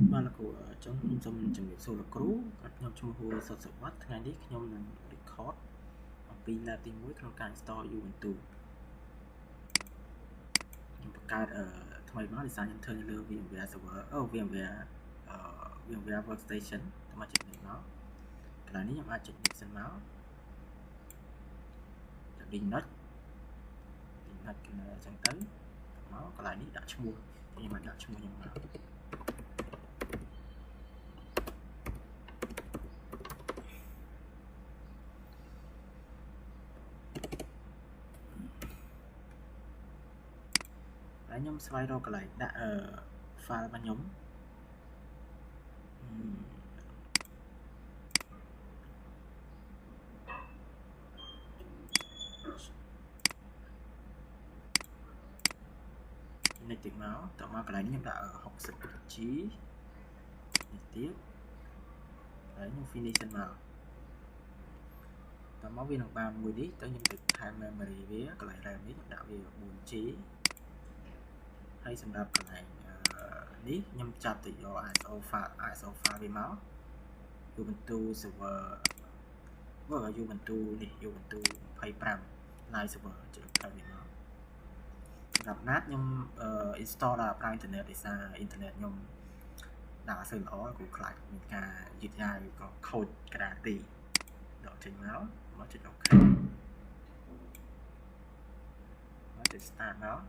បានលោកគ្រូអញ្ចឹងខ្ញុំសូមជំរាបសួរលោកគ្រូខ្ញុំឈ្មោះហួរសុតសុវត្ថិថ្ងៃនេះខ្ញុំនឹង record អំពី lab ទី1ក្នុងការ install Ubuntu ខ្ញុំបង្កើតថ្មីមក design ខ្ញុំធ្វើនៅលើ VMware server VMware VMware workstation តាមចុចនេះមកកន្លែងនេះខ្ញុំអាចចុច next សិនមកចុច Linux កន្លែងអញ្ចឹងទៅមកកន្លែងនេះដាក់ឈ្មោះខ្ញុំអាចដាក់ឈ្មោះខ្ញុំមកខ្ញុំស្វែងរកកន្លែងដាក់file របស់ខ្ញុំនេះតិចមកតមកកន្លែងនេះខ្ញុំដាក់ 60G នេះទៀតហើយខ្ញុំ finish សិនមកតមកវានឹងបានមួយនេះទៅខ្ញុំទៅថែម memory វាកន្លែង RAM នេះខ្ញុំដាក់វា 4G ហើយសម្រាប់កន្លែងនេះខ្ញុំចាប់ទៅយក ISO file វាមក Ubuntu server Ubuntu នេះ Ubuntu 25 live server ចុចថែមវាមកសម្រាប់ NAT ខ្ញុំ install ដល់ប្រើ internet ដោយសារ internet ខ្ញុំដាក់អត់សូវល្អគូខ្លាចមានការយឺតយ៉ាវក៏ខូចក្តារទីដកចេញមកចុច OK មកចុច start មក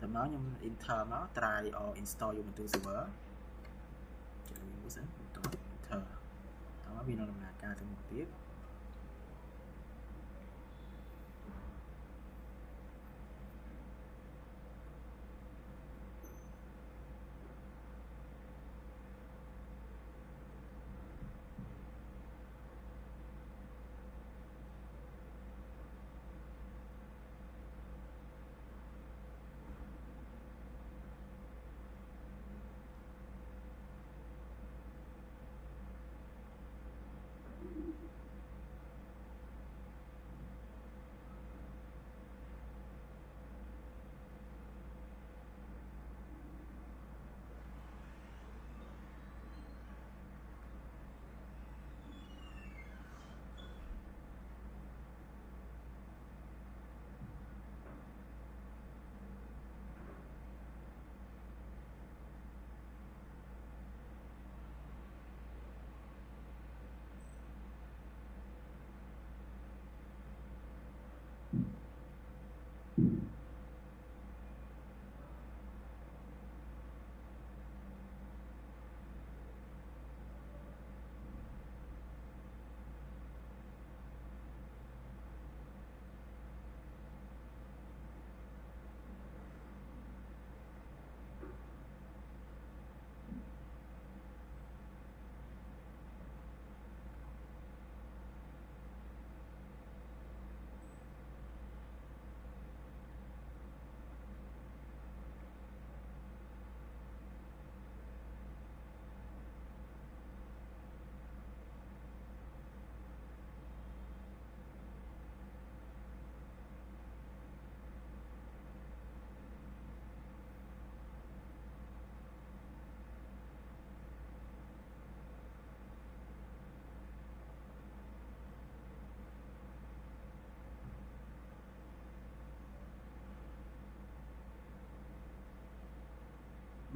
តមកខ្ញុំ enter មក try or install Ubuntu server ចុចលើសិន enter តមកវានឹងដំណើរការទៅមុខទៀត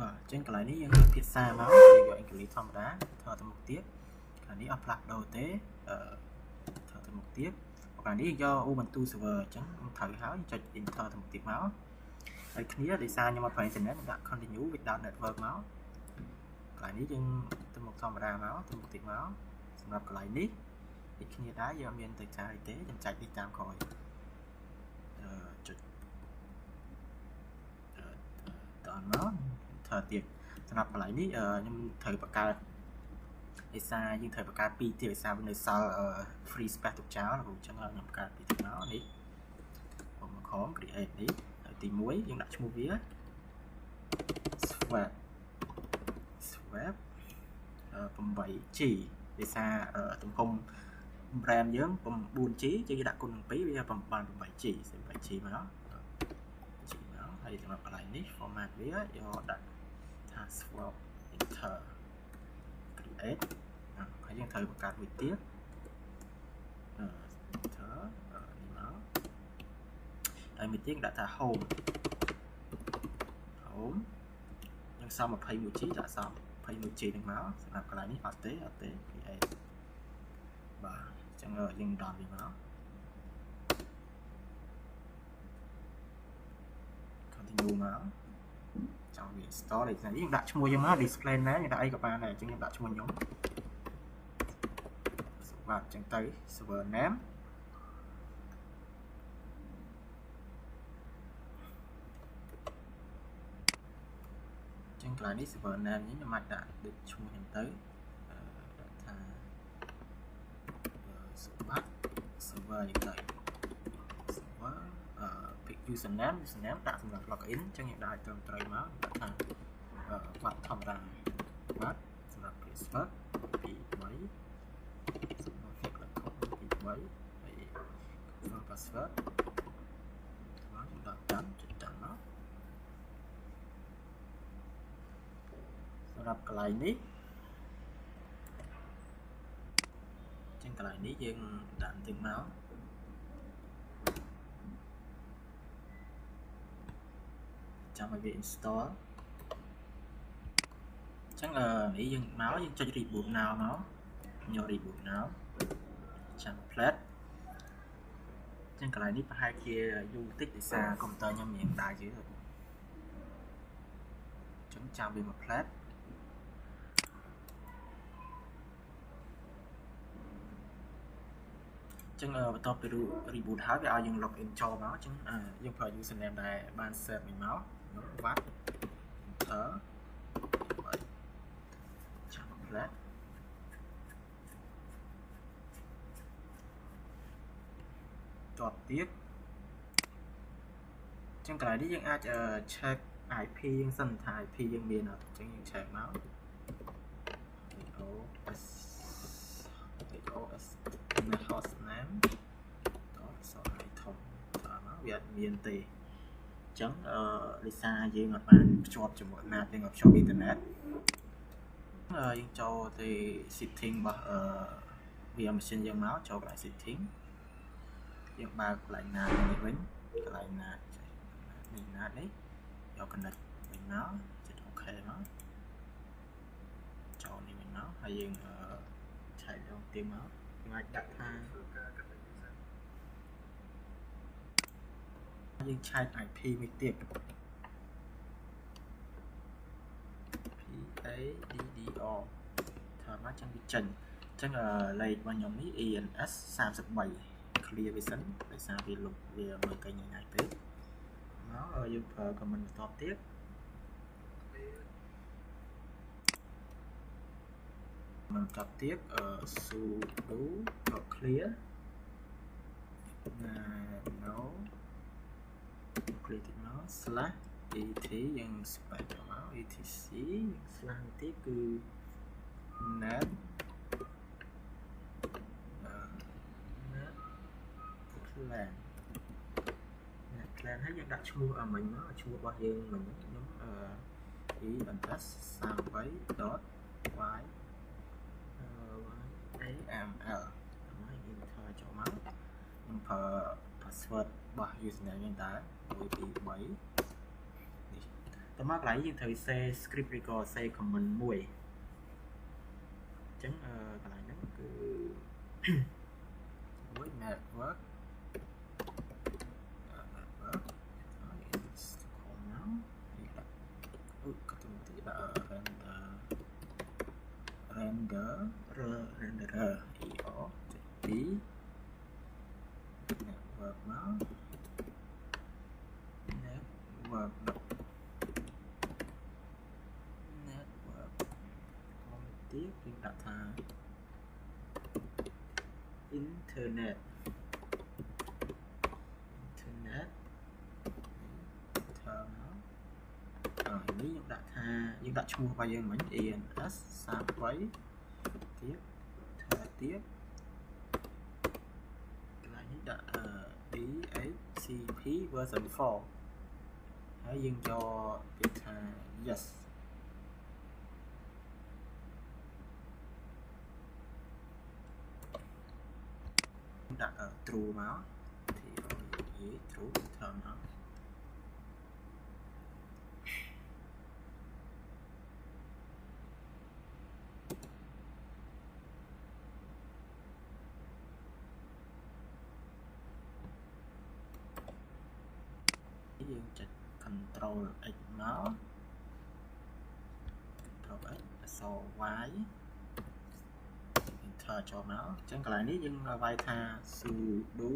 បាទអញ្ចឹងកន្លែងនេះយើងភាសាមកយើងយកអង់គ្លេសធម្មតាធ្វើទៅមុខទៀតកន្លែងនេះអត់ផ្លាស់ប្ដូរទេធ្វើទៅមុខទៀតកន្លែងនេះយក Ubuntu server អញ្ចឹងត្រូវហើយចុច enter ទៅមុខទៀតមកហើយគ្នាដោយសារខ្ញុំអត់ប្រើ internet ខ្ញុំដាក់ continue without network មកកន្លែងនេះយើងទៅមុខធម្មតាមកទៅមុខទៀតមកសម្រាប់កន្លែងនេះដូចគ្នាដែរយើងអត់មានទៅចាយទេខ្ញុំចាច់នេះតាមក្រោយចុចតមកទៀតសម្រាប់កន្លែងនេះខ្ញុំត្រូវបង្កើតឯសារយើងត្រូវបង្កើត2ទៀតឯសារវានៅសល់ free space ទុកចោលអញ្ចឹងខ្ញុំបង្កើត2ទៀតមកនេះខ្ញុំមកខំ create នេះទី1យើងដាក់ឈ្មោះវា swap 8G វាសារទំហំ RAM យើង 4G ជាងគេដាក់គុណ2វាបាន 8G 8G មក G មកហើយសម្រាប់កន្លែងនេះ format វាយកដាក់ថា swap enter create ហើយយើងត្រូវបង្កើតមួយទៀត enter នេះមកហើយមួយទៀតដាក់ថា home យើងសំ 21G ដាក់សំ 21G នឹងមកសម្រាប់កន្លែងនេះអត់ទេ create បាទអញ្ចឹងយើងដល់វាមក continue មកចង់វា install នេះយើងដាក់ឈ្មោះយើងមក display name យើងដាក់អីក៏បានដែរអញ្ចឹងខ្ញុំដាក់ឈ្មោះខ្ញុំបាទអញ្ចឹងទៅ server name អញ្ចឹងកន្លែងនេះ server name ខ្ញុំអាចដាក់ដូចឈ្មោះខ្ញុំទៅដាក់ថា server យើងទៅ server pick username ដាក់សម្រាប់ login អញ្ចឹងយើងដាក់ឲ្យត្រឹមត្រូវមកដាក់ថាបាទធម្មតាបាទសម្រាប់ password 2 3សម្រាប់ 2 3ហើយ password មកដាក់តាមចុចតាមមកសម្រាប់កន្លែងនេះអញ្ចឹងកន្លែងនេះយើងដាក់បន្តិចមកចាំឲ្យវា install អញ្ចឹងនេះយើងមកយើងចុច reboot now មកយក reboot now ចាំ plate អញ្ចឹងកន្លែងនេះប្រហែលជាយូរតិចដោយសារកុំព្យូទ័រខ្ញុំមានដើរយឺតអញ្ចឹងចាំវាមក plate អញ្ចឹងបន្ទាប់ពី reboot ហើយវាឲ្យយើង login ចូលមកអញ្ចឹងយើងប្រើ username ដែលបាន set មិញមកវត្ត enter ចាំ plate តបទៀតអញ្ចឹងកន្លែងនេះយើងអាច check IP យើងសិនថា IP យើងមានអត់អញ្ចឹងយើង check មក DOS host name តោះសរឲ្យធំតើមកវាអត់មានទេអញ្ចឹងលិសាយើងអត់បានភ្ជាប់ជាមួយណាយើងអត់ភ្ជាប់អ៊ីនធឺណិតយើងចូលទៅ setting របស់វាម៉ាស៊ីនយើងមកចូលកន្លែង setting យើងបើកកន្លែងណានេះវិញកន្លែងណានេះណានេះយក connect វិញមកចុច OK មកចូលនេះវិញមកហើយយើងឆែកដងទៀតមកយើងអាចដាក់ថាយើងឆែក IP មួយទៀត PADDR ថាមកចឹងវាចេញអញ្ចឹងលេខរបស់ខ្ញុំនេះ ENS 33 clear វាសិនដោយសារវាលុបវាមើលកែញ៉ៃពេកមកយើងប្រើ comment បន្តទៀតមិនកាប់ទៀតsudo clear no clear ទៀតមក slash et យើង space ចូលមក etc slash ទៀតគឺ net plan ហើយយើងដាក់ឈ្មោះមិញមកឈ្មោះរបស់យើងមិញខ្ញុំe-entest38.y aml ហើយ enter ចូលមកខ្ញុំប្រើ password របស់ username យើងដែរ1 2 3នេះតើមកកន្លែងយើងត្រូវ say script record say comment មួយអញ្ចឹងកន្លែងហ្នឹងគឺមួយ network renderer EO network មក network ទៀតយើងដាក់ថា internet ធ្វើមក នេះយើងដាក់ថាយើងដាក់ឈ្មោះរបស់យើងមិញ ENS 38ទៀតថាទៀតកន្លែងនេះដាក់DHCP version 4ហើយយើងយកពាក្យថា yes ដាក់ true មកthì true ធ្វើមកយើងចុច control X មក control X អក្សរ Y enter ចូលមកអញ្ចឹងកន្លែងនេះយើងវាយថា sudo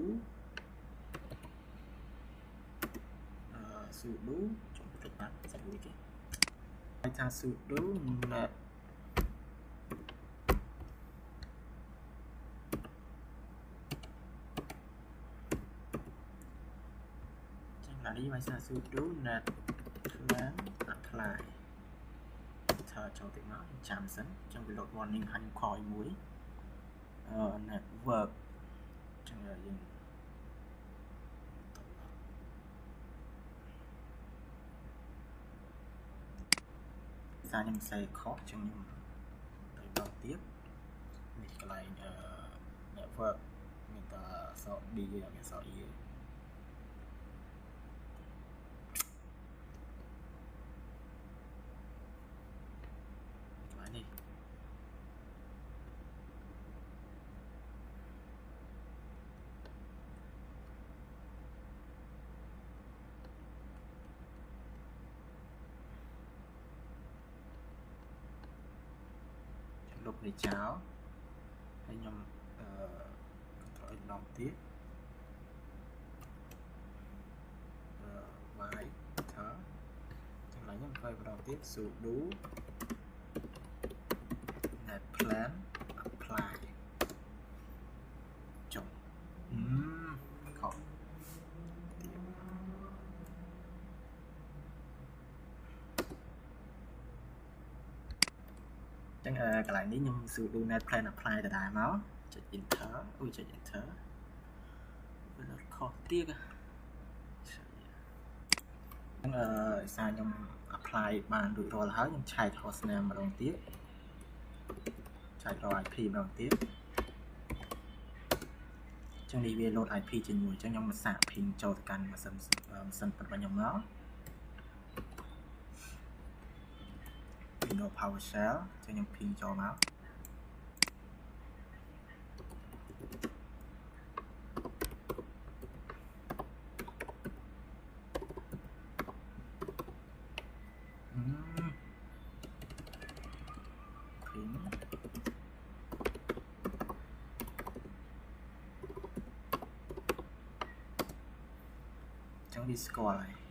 ចុងចុចបាត់សាច់មួយគេវាយថា sudo netនេះវាយថា sudo net plan apply ធ្វើចូលទៅមកចាំសិនអញ្ចឹងវា load warning ខាងខ្ញុំខលមួយnetwork អញ្ចឹងយើងសារខ្ញុំសេខុសអញ្ចឹងខ្ញុំទៅដល់ទៀតនេះកន្លែងnetwork មានតែអក្សរ D អក្សរ Eลบในเช้าให้ยมcontrol ลองទៀតy ថាចំណាយខ្ញុំធ្វើបន្តទៀត sudo net plan apply ចុងខុសចឹងកន្លែងនេះខ្ញុំ sudo net plan apply ដដែលមកចុច enter ចុច enter វានៅខុសទៀតចឹងសារខ្ញុំ apply បានរួចរាល់ហើយខ្ញុំឆែក host name ម្ដងទៀតឆែករក IP ម្ដងទៀតចឹងនេះវា load IP ជាមួយចឹងខ្ញុំមកសាក ping ចូលទៅកាន់ម៉ាស៊ីនប៉ុតរបស់ខ្ញុំមក Windows PowerShell ចឹងខ្ញុំ ping ចូលមកចឹងវាស្គាល់ហើយ